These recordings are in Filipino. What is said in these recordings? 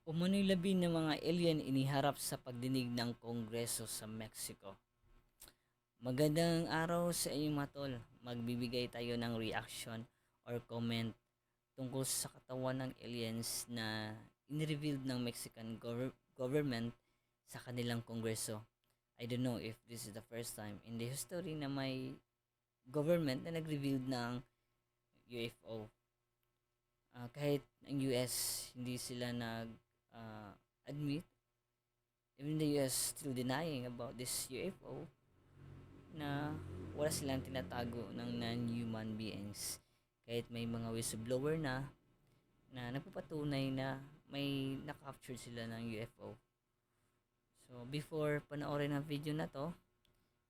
Umano'y labi ng mga alien iniharap sa pagdinig ng Kongreso sa Mexico. Magandang araw sa inyo mga tol. Magbibigay tayo ng reaction or comment tungkol sa katawan ng aliens na in-revealed ng Mexican government sa kanilang Kongreso. I don't know if this is the first time in the history na may government na nag-reveal ng UFO. Kahit ang US hindi sila admit, even the US still denying about this UFO, na wala silang tinatago ng non-human beings. Kahit may mga whistleblower na nagpapatunay na may na-capture sila ng UFO. So before panoorin ang video na to,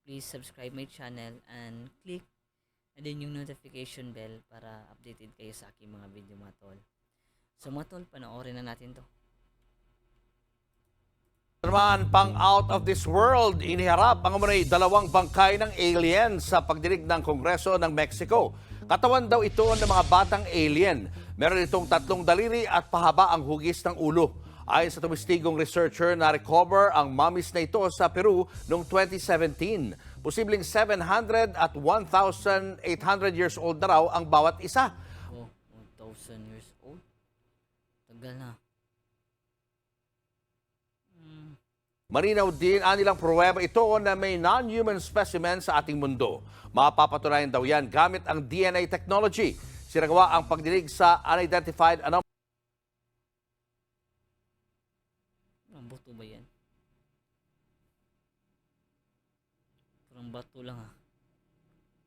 please subscribe my channel and click na din yung notification bell para updated kayo sa aking mga video mga tol. So mga tol, panoorin na natin to. Naman, pang out of this world, iniharap ang umunay dalawang bangkay ng alien sa pagdinig ng Kongreso ng Mexico. Katawan daw ito ng mga batang alien. Meron itong 3 daliri at pahaba ang hugis ng ulo. Ayon sa tumistigong researcher, na-recover ang mummies na ito sa Peru noong 2017. Posibleng 700 at 1,800 years old na raw ang bawat isa. Oh, 1,000 years old? Tagal na. Malinaw din anilang pruweba ito na may non-human specimen sa ating mundo. Mapapatunayan daw yan gamit ang DNA technology. Sinagawa ang pagdinig sa unidentified anomaly. Ang buto ba yan? Parang bato lang ha.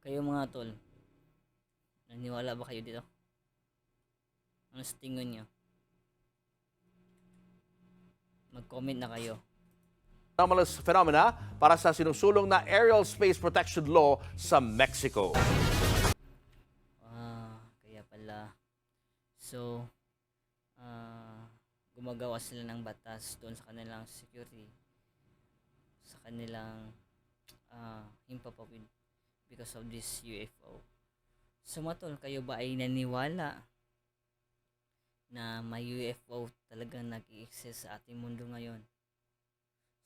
Kayo mga tol, naniwala ba kayo dito? Ano sa tingin nyo? Mag-comment na kayo. Anomalous phenomena para sa sinusulong na Aerial Space Protection Law sa Mexico. Kaya pala. So, gumagawa sila ng batas doon sa kanilang security, sa kanilang himpapawid because of this UFO. So matol, kayo ba ay naniwala na may UFO talagang nag-i-exist sa ating mundo ngayon?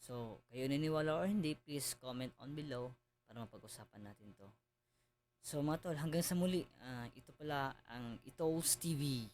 So, kayo naniwala or hindi, please comment on below para mapag-usapan natin to. So mga tol, hanggang sa muli, ito pala ang Ito's TV.